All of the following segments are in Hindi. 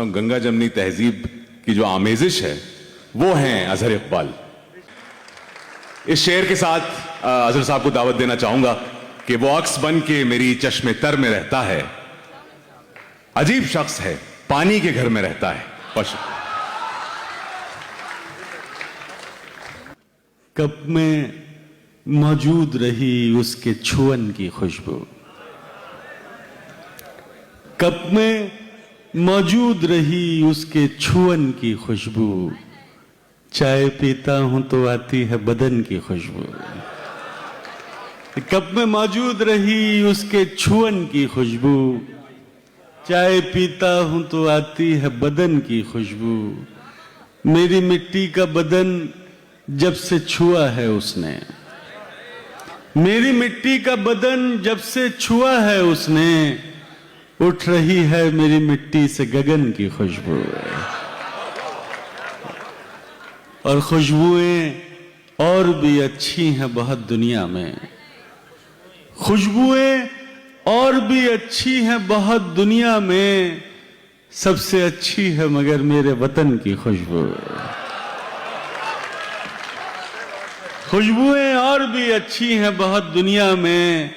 गंगा जमनी तहजीब की जो आमेजिश है वो हैं अजहर इकबाल। इस शेर के साथ अजहर साहब को दावत देना चाहूंगा कि वो अक्स बन के मेरी चश्मे तर में रहता है, अजीब शख्स है पानी के घर में रहता है। कप में मौजूद रही उसके छुअन की खुशबू, कप में मौजूद रही उसके छुअन की खुशबू, चाय पीता हूं तो आती है बदन की खुशबू। कप में मौजूद रही उसके छुअन की खुशबू, चाय पीता हूं तो आती है बदन की खुशबू। मेरी मिट्टी का बदन जब से छुआ है उसने, मेरी मिट्टी का बदन जब से छुआ है उसने, उठ रही है मेरी मिट्टी से गगन की खुशबू। और खुशबुएं और भी अच्छी हैं बहुत दुनिया में, खुशबुएं और भी अच्छी हैं बहुत दुनिया में, सबसे अच्छी है मगर मेरे वतन की खुशबू। खुशबुएं और भी अच्छी हैं बहुत दुनिया में,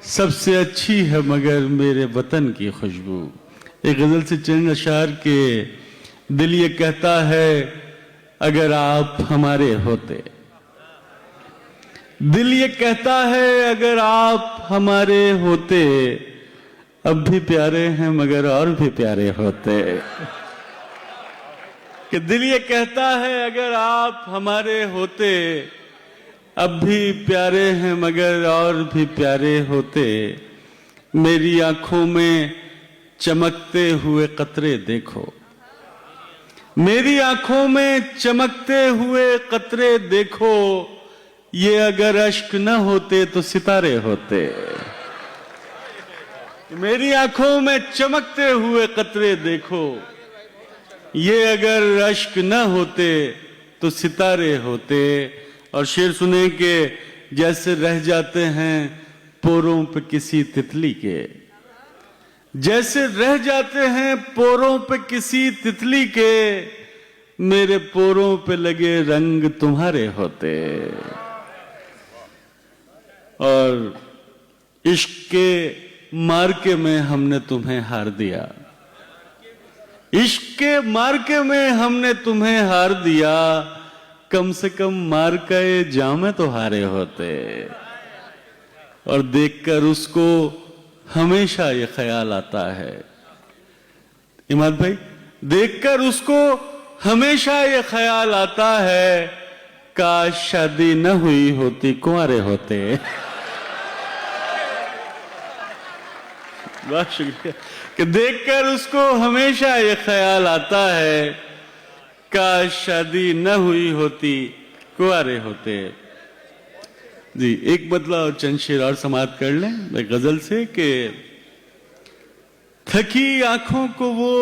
सबसे अच्छी है मगर मेरे वतन की खुशबू। एक गजल से चंद अशार के दिल ये कहता है अगर आप हमारे होते, दिल ये कहता है अगर आप हमारे होते, अब भी प्यारे हैं मगर और भी प्यारे होते। कि दिल ये कहता है अगर आप हमारे होते, अब भी प्यारे हैं मगर और भी प्यारे होते। मेरी आंखों में चमकते हुए कतरे देखो, मेरी आंखों में चमकते हुए कतरे देखो, ये अगर अश्क न होते तो सितारे होते। मेरी आंखों में चमकते हुए कतरे देखो, ये अगर अश्क न होते तो सितारे होते। और शेर सुने के जैसे रह जाते हैं पोरों पे किसी तितली के, जैसे रह जाते हैं पोरों पे किसी तितली के, मेरे पोरों पे लगे रंग तुम्हारे होते। और इश्क के मार्के में हमने तुम्हें हार दिया, इश्क के मार्के में हमने तुम्हें हार दिया, कम से कम मार के जामे तो हारे होते। और देखकर उसको हमेशा ये ख्याल आता है, इमाद भाई, देखकर उसको हमेशा ये ख्याल आता है काश शादी न हुई होती कुंवारे होते। बहुत शुक्रिया। कि देखकर उसको हमेशा ये ख्याल आता है काश शादी न हुई होती कुंवारे होते। जी एक बदला और चंद शेर और समाप्त कर लें एक गजल से कि थकी आंखों को वो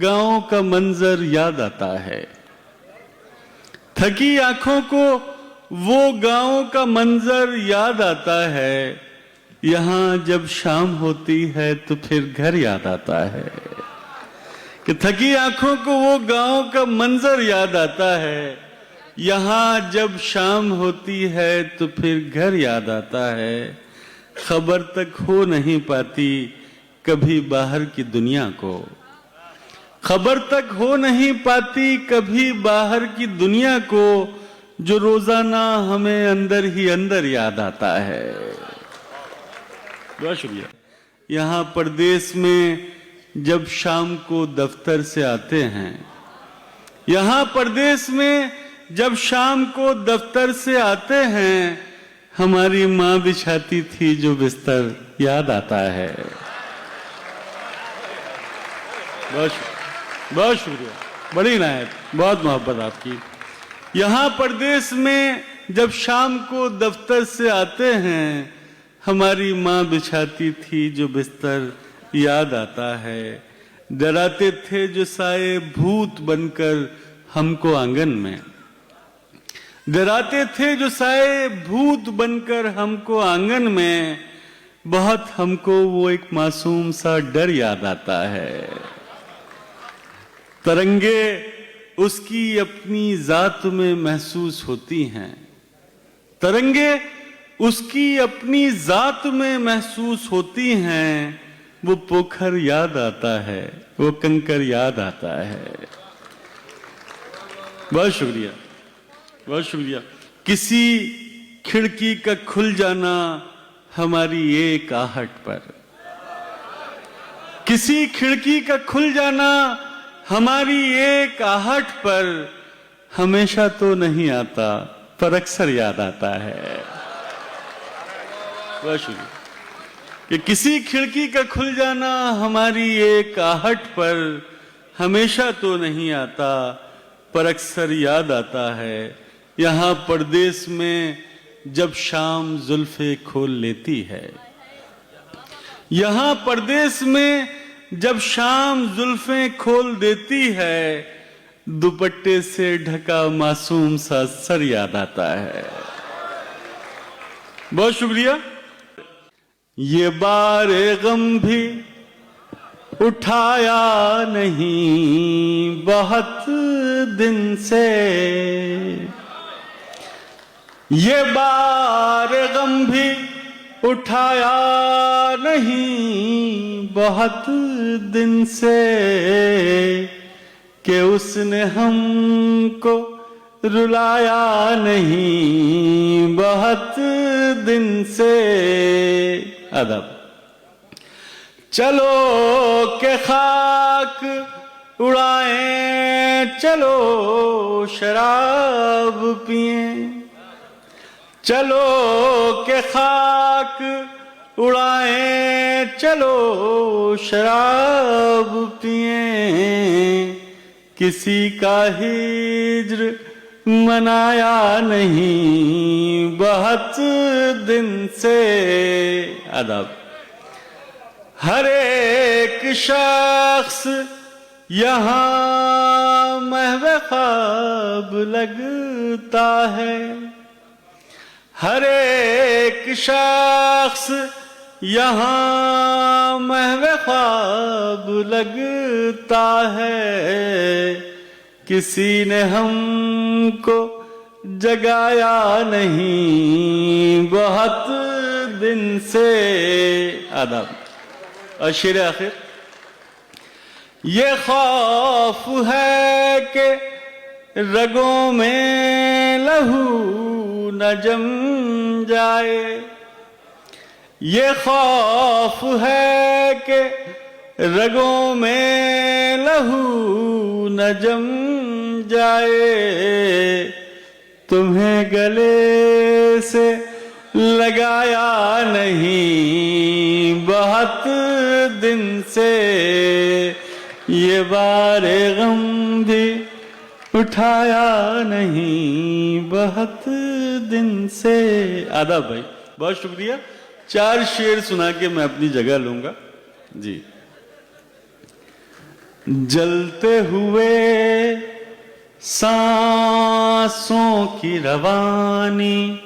गांव का मंजर याद आता है, थकी आंखों को वो गांव का मंजर याद आता है, यहां जब शाम होती है तो फिर घर याद आता है। कि थकी आंखों को वो गांव का मंजर याद आता है, यहां जब शाम होती है तो फिर घर याद आता है। खबर तक हो नहीं पाती कभी बाहर की दुनिया को, खबर तक हो नहीं पाती कभी बाहर की दुनिया को, जो रोजाना हमें अंदर ही अंदर याद आता है। बहुत शुक्रिया। यहां परदेश में जब शाम को दफ्तर से आते हैं, यहां परदेश में जब शाम को दफ्तर से आते हैं, हमारी मां बिछाती थी जो बिस्तर याद आता है। बहुत शुक्रिया, बड़ी इनायत, बहुत मोहब्बत आपकी। यहां परदेश में जब शाम को दफ्तर से आते हैं, हमारी मां बिछाती थी जो बिस्तर याद आता है। डराते थे जो साए भूत बनकर हमको आंगन में, डराते थे जो साए भूत बनकर हमको आंगन में, बहुत हमको वो एक मासूम सा डर याद आता है। तरंगे उसकी अपनी जात में महसूस होती हैं, तरंगे उसकी अपनी जात में महसूस होती हैं। वो पोखर याद आता है, वो कंकर याद आता है। बहुत शुक्रिया, बहुत शुक्रिया। किसी खिड़की का खुल जाना हमारी एक आहट पर, किसी खिड़की का खुल जाना हमारी एक आहट पर हमेशा तो नहीं आता, पर अक्सर याद आता है। बहुत शुक्रिया। कि किसी खिड़की का खुल जाना हमारी एक आहट पर हमेशा तो नहीं आता, पर अक्सर याद आता है। यहाँ परदेश में जब शाम जुल्फे खोल लेती है, यहाँ परदेश में जब शाम जुल्फे खोल देती है, दुपट्टे से ढका मासूम सा सर याद आता है। बहुत शुक्रिया। ये बारे गम भी उठाया नहीं बहुत दिन से, ये बारे गम भी उठाया नहीं बहुत दिन से, कि उसने हमको रुलाया नहीं बहुत दिन से। अदब। चलो के खाक उड़ाएं, चलो शराब पिएं, चलो के खाक उड़ाएं, चलो शराब पिएं। किसी का हिज्र मनाया नहीं बहुत दिन से। अदब। हर एक शख्स यहाँ महवे ख्वाब लगता है, हर एक शख्स यहाँ महवे ख्वाब लगता है। किसी ने हमको जगाया नहीं बहुत दिन से। आदाब। और शेर आखिर, ये खौफ है कि रगों में लहू न जम जाए, ये खौफ है कि रगों में लहू न जम जाए। तुम्हें गले से लगाया नहीं बहुत दिन से, ये बारे गम भी उठाया नहीं बहुत दिन से। आदाब भाई, बहुत शुक्रिया। 4 शेर सुना के मैं अपनी जगह लूंगा जी। जलते हुए सांसों की रवानी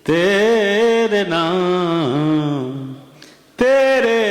तेरे नाम, तेरे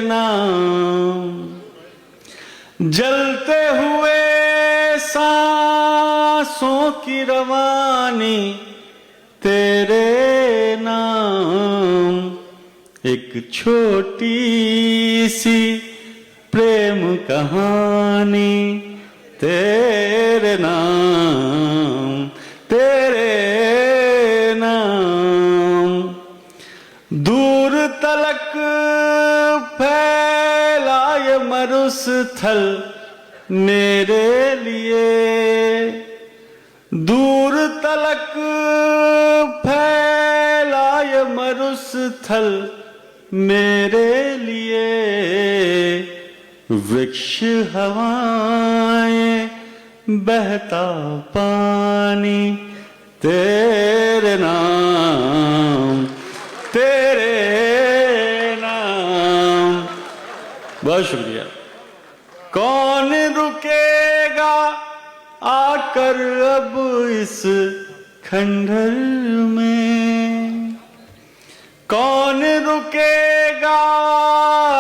नाम। जलते हुए सांसों की रवानी तेरे नाम। एक छोटी सी प्रेम कहानी तेरे नाम, तेरे नाम। दूर तलक फैला ये मरुस्थल मेरे लिए, दूर तलक फैला ये मरुस्थल मेरे लिए। वृक्ष हवाएं बहता पानी तेरे नाम, तेरे नाम। बहुत शुक्रिया। कौन रुकेगा आकर अब इस खंडहर में, कौन रुकेगा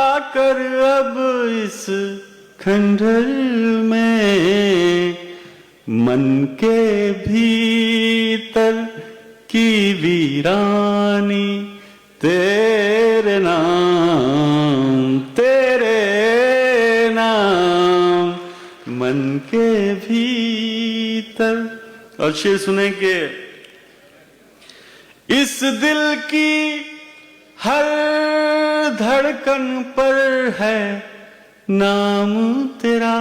आकर अब इस खंडहर में मन के भीतर की वीरानी तेरे नाम मन के भीतर। और शेर सुनेंगे। इस दिल की हर धड़कन पर है नाम तेरा,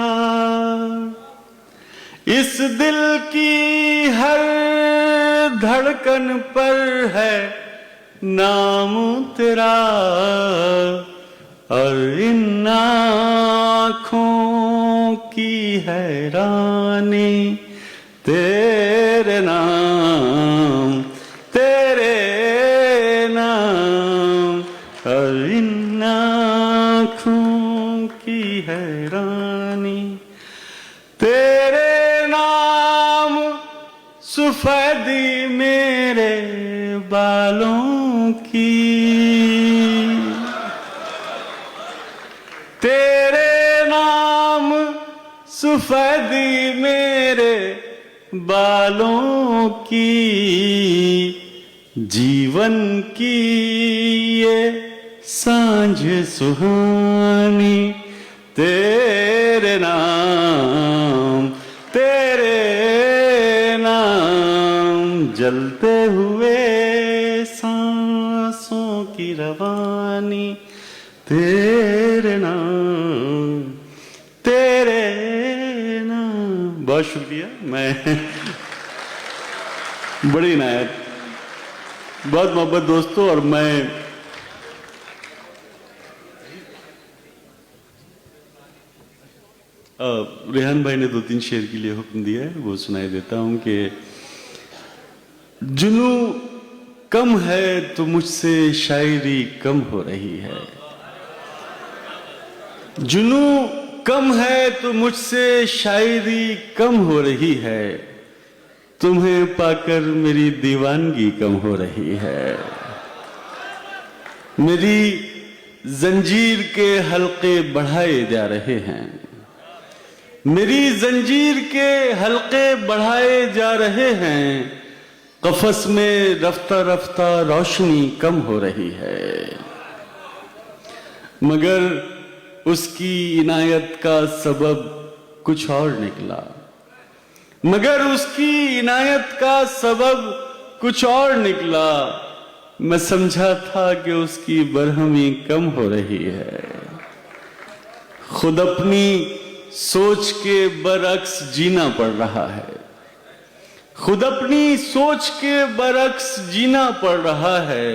इस दिल की हर धड़कन पर है नाम तेरा, और इन आँखों की हैरानी तेरे नाम और इन आँखों की हैरानी तेरे नाम। सफेदी मेरे बालों की तेरे नाम, सफेदी मेरे बालों की, जीवन की ये सांझ सुहानी तेरे नाम जलते हुए सांसों की रवानी तेरे नाम। बहुत शुक्रिया। मैं बड़ी इनायत, बहुत मोहब्बत दोस्तों। और मैं रेहान भाई ने 2-3 शेर के लिए हुक्म दिया है, वो सुनाई देता हूं कि जुनू कम है तो मुझसे शायरी कम हो रही है, जुनू कम है तो मुझसे शायरी कम हो रही है, तुम्हें पाकर मेरी दीवानगी कम हो रही है। मेरी जंजीर के हल्के बढ़ाए जा रहे हैं, मेरी जंजीर के हल्के बढ़ाए जा रहे हैं, कफस में रफ्ता रफ्ता रोशनी कम हो रही है, मगर उसकी इनायत का सबब कुछ और निकला, मगर उसकी इनायत का सबब कुछ और निकला। मैं समझा था कि उसकी बरहमी कम हो रही है, खुद अपनी सोच के बरअक्स जीना पड़ रहा है, खुद अपनी सोच के बरअक्स जीना पड़ रहा है।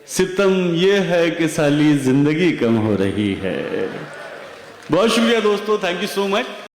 सितम ये है कि साली जिंदगी कम हो रही है। बहुत शुक्रिया दोस्तों, थैंक यू सो मच।